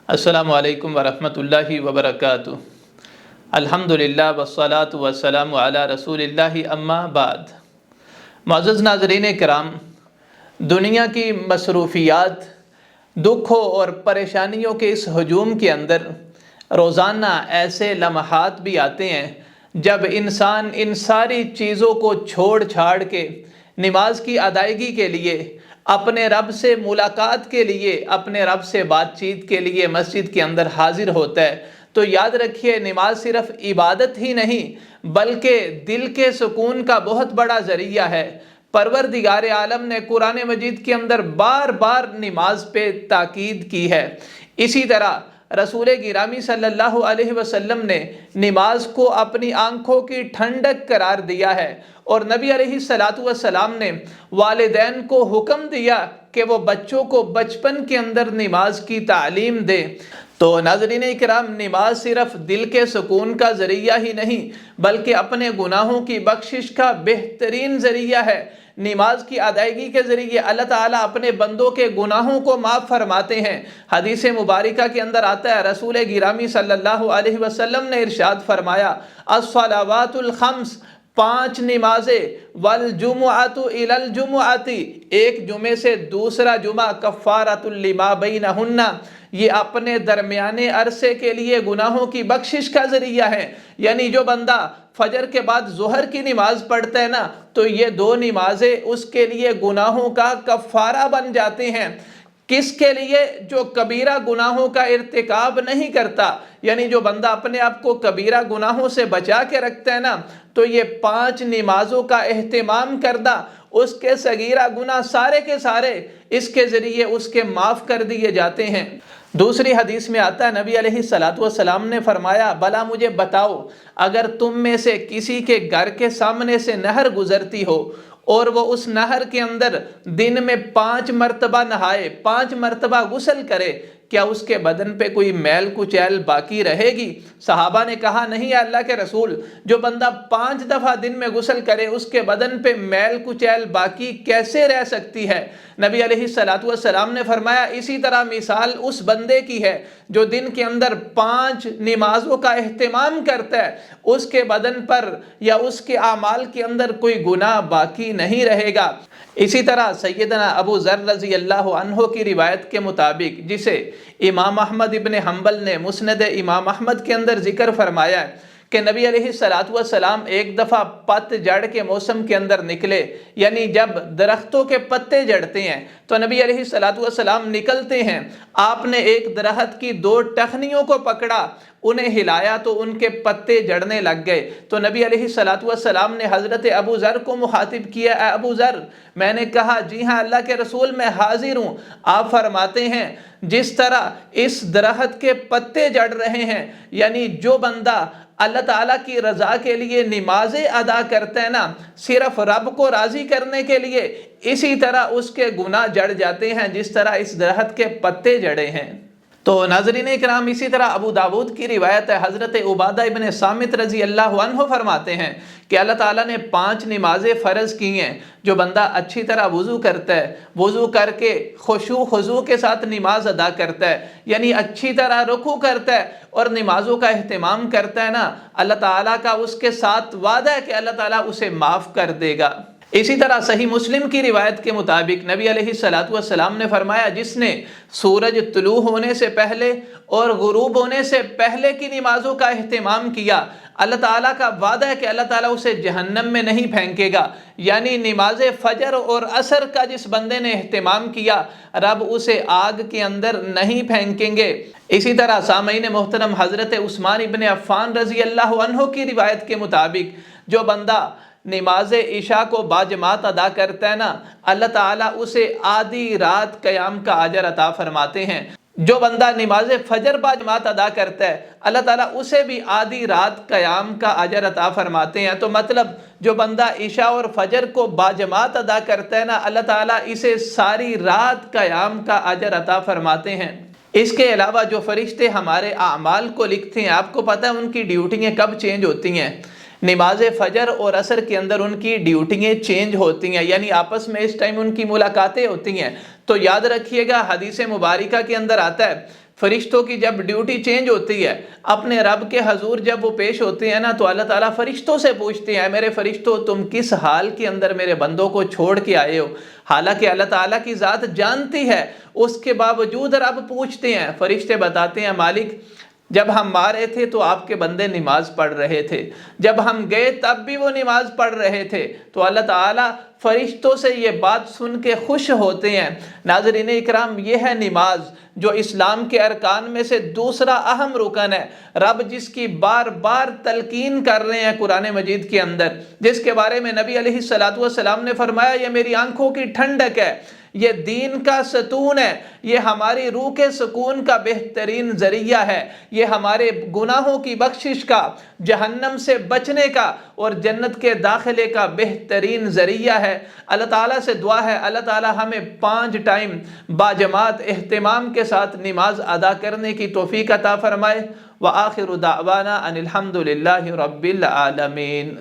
अस्सलामु अलैकुम वरहमतुल्लाहि वबरकातुह। अल्हम्दुलिल्लाह वस्सलातु वस्सलामु अला रसूलिल्लाहि अम्मा बाद। मुअज़्ज़ज़ नाज़रीन किराम, दुनिया की मसरूफ़ियात, दुखों और परेशानियों के इस हजूम के अंदर रोज़ाना ऐसे लम्हात भी आते हैं जब इंसान इन सारी चीज़ों को छोड़ छाड़ के नमाज की अदायगी के लिए, अपने रब से मुलाकात के लिए, अपने रब से बातचीत के लिए मस्जिद के अंदर हाजिर होता है। तो याद रखिए, नमाज सिर्फ इबादत ही नहीं बल्कि दिल के सुकून का बहुत बड़ा ज़रिया है। परवरदिगार आलम ने कुरान मजीद के अंदर बार बार नमाज पे ताकीद की है। इसी तरह रसूल गिरामी सल्लल्लाहु अलैहि वसल्लम ने नमाज को अपनी आंखों की ठंडक करार दिया है और नबी अलैहिस्सलातु वस्सलाम ने वालिदैन को हुक्म दिया कि वो बच्चों को बचपन के अंदर नमाज की तालीम दे। तो नाज़रीन इकराम, नमाज सिर्फ दिल के सुकून का ज़रिया ही नहीं बल्कि अपने गुनाहों की बख्शिश का बेहतरीन ज़रिया है। नमाज की अदायगी के ज़रिए अल्लाह ताला अपने बंदों के गुनाहों को माफ़ फरमाते हैं। हदीस मुबारका के अंदर आता है, रसूल गिरामी सल्लल्लाहु अलैहि वसल्लम ने इरशाद फरमाया, अस्सलावातुल खम्स, 5 नमाजें, वल जुमुअतु इलल जुमुअती, एक जुमे से दूसरा जुमा, कफ़ारतुल लिमा बैनहुन्ना, ये अपने दरमियाने अरसे के लिए गुनाहों की बख्शिश का ज़रिया है। यानी जो बंदा फजर के बाद ज़ोहर की नमाज पढ़ता है ना, तो ये 2 नमाजें उसके लिए गुनाहों का कफ़ारा बन जाते हैं। किसके लिए? जो कबीरा गुनाहों का इर्तिकाब नहीं करता, यानी जो बंदा अपने आप को कबीरा गुनाहों से बचा के रखता है ना, तो ये 5 नमाजों का एहतिमाम करदा उसके सगीरा गुनाह सारे के सारे इसके ज़रिए उसके माफ़ कर दिए जाते हैं। दूसरी हदीस में आता है, नबी अलैहिस्सलातु वस्सलाम ने फरमाया, भला मुझे बताओ, अगर तुम में से किसी के घर के सामने से नहर गुजरती हो और वो उस नहर के अंदर दिन में 5 मरतबा नहाए, 5 मरतबा गुस्ल करे, क्या उसके बदन पे कोई मैल कुचैल बाकी रहेगी? सहाबा ने कहा, नहीं अल्लाह के रसूल, जो बंदा 5 दफ़ा दिन में गुस्ल करे उसके बदन पे मैल कुचैल बाकी कैसे रह सकती है? नबी अलैहिस्सलातु वस्सलाम ने फरमाया, इसी तरह मिसाल उस बंदे की है जो दिन के अंदर 5 नमाजों का एहतिमाम करता है, उसके बदन पर या उसके आमाल के अंदर कोई गुनाह बाकी नहीं रहेगा। इसी तरह सैयदना अबू ज़र रज़ी अल्लाह अन्हो की रिवायत के मुताबिक, जिसे इमाम अहमद इब्न हम्बल ने मुस्नद इमाम अहमद के अंदर जिक्र फरमाया है कि नबी अलैहिस्सलातु वस्सलाम एक दफ़ा पतझड़ के मौसम के अंदर निकले, यानी जब दरख्तों के पत्ते झड़ते हैं तो नबी अलैहिस्सलातु वस्सलाम निकलते हैं। आपने एक दरख्त की 2 टहनियों को पकड़ा, उन्हें हिलाया तो उनके पत्ते जड़ने लग गए। तो नबी अलैहिस्सलातु वस्सलाम ने हज़रत अबू ज़र को मुखातिब किया, अबू ज़र, मैंने कहा, जी हाँ अल्लाह के रसूल, मैं हाजिर हूँ। आप फरमाते हैं, जिस तरह इस दरख्त के पत्ते जड़ रहे हैं, यानी जो बंदा अल्लाह ताला की रज़ा के लिए नमाज़ें अदा करते हैं ना, सिर्फ रब को राज़ी करने के लिए, इसी तरह उसके गुनाह जड़ जाते हैं जिस तरह इस दरख्त के पत्ते जड़े हैं। तो नाज़रीन इकराम, इसी तरह अबू दाऊद की रिवायत है, हज़रत उबादा इब्न सामित रज़ी अल्लाह अन्हु फरमाते हैं कि अल्लाह ताला ने 5 नमाजें फ़र्ज़ की हैं। जो बंदा अच्छी तरह वज़ू करता है, वज़ू करके खुशू खुज़ू के साथ नमाज अदा करता है, यानी अच्छी तरह रुकू करता है और नमाजों का एहतिमाम करता है ना, अल्लाह ताला का उसके साथ वादा है कि अल्लाह ताला उसे माफ़ कर देगा। इसी तरह सही मुस्लिम की रिवायत के मुताबिक नबी अलैहिस्सलातु वस्सलाम ने फरमाया, जिसने सूरज तुलू होने से पहले और गुरूब होने से पहले की नमाजों का एहतिमाम किया, अल्लाह ताला का वादा है कि अल्लाह ताला उसे जहन्नम में नहीं फेंकेगा। यानी नमाज फजर और असर का जिस बंदे ने एहतिमाम किया, रब उसे आग के अंदर नहीं फेंकेंगे। इसी तरह सामईन मोहतरम, हज़रत उस्मान इब्न अफ़्फ़ान रज़ी अल्लाह अन्हु की रिवायत के मुताबिक, जो बंदा नमाज इशा को बाजमात अदा करता है ना, अल्लाह ताला उसे आधी रात क़याम का अजर अता फरमाते हैं। जो बंदा नमाज फजर बाजमात अदा करता है, अल्लाह ताला उसे भी आधी रात क़याम का अजर अता फरमाते हैं। तो मतलब जो बंदा इशा और फजर को बाजमात अदा करता है ना, अल्लाह ताला इसे सारी रात क़याम का अजर अता फरमाते हैं। इसके अलावा जो फरिश्ते हमारे आमाल को लिखते हैं, आपको पता है उनकी ड्यूटियाँ कब चेंज होती हैं? नमाज फ़जर और असर के अंदर उनकी ड्यूटियाँ चेंज होती हैं, यानी आपस में इस टाइम उनकी मुलाकातें होती हैं। तो याद रखिएगा, हदीस मुबारका के अंदर आता है, فرشتوں کی جب ڈیوٹی چینج ہوتی ہے، اپنے رب کے حضور جب وہ پیش ہوتے ہیں نا، تو اللہ تعالیٰ فرشتوں سے پوچھتے ہیں میرے فرشتوں تم کس حال کے اندر میرے بندوں کو چھوڑ کے آئے ہو؟ حالانکہ اللہ تعالیٰ کی ذات جانتی ہے، اس کے باوجود رب پوچھتے ہیں۔ فرشتے بتاتے ہیں مالک جب ہم مارے تھے تو آپ کے بندے نماز پڑھ رہے تھے، جب ہم گئے تب بھی وہ نماز پڑھ رہے تھے۔ تو اللہ تعالیٰ فرشتوں سے یہ بات سن کے خوش ہوتے ہیں۔ ناظرین اکرام، یہ ہے نماز، جو اسلام کے ارکان میں سے دوسرا اہم رکن ہے، رب جس کی بار بار تلقین کر رہے ہیں قرآن مجید کے اندر، جس کے بارے میں نبی علیہ السلام نے فرمایا یہ میری آنکھوں کی ٹھنڈک ہے، یہ دین کا ستون ہے، یہ ہماری روح کے سکون کا بہترین ذریعہ ہے، یہ ہمارے گناہوں کی بخشش کا، جہنم سے بچنے کا اور جنت کے داخلے کا بہترین ذریعہ ہے۔ اللہ تعالیٰ سے دعا ہے اللہ تعالیٰ ہمیں 5 ٹائم باجماعت اہتمام کے ساتھ نماز ادا کرنے کی توفیق عطا فرمائے۔ وآخر دعوانا ان الحمد للہ رب العالمین۔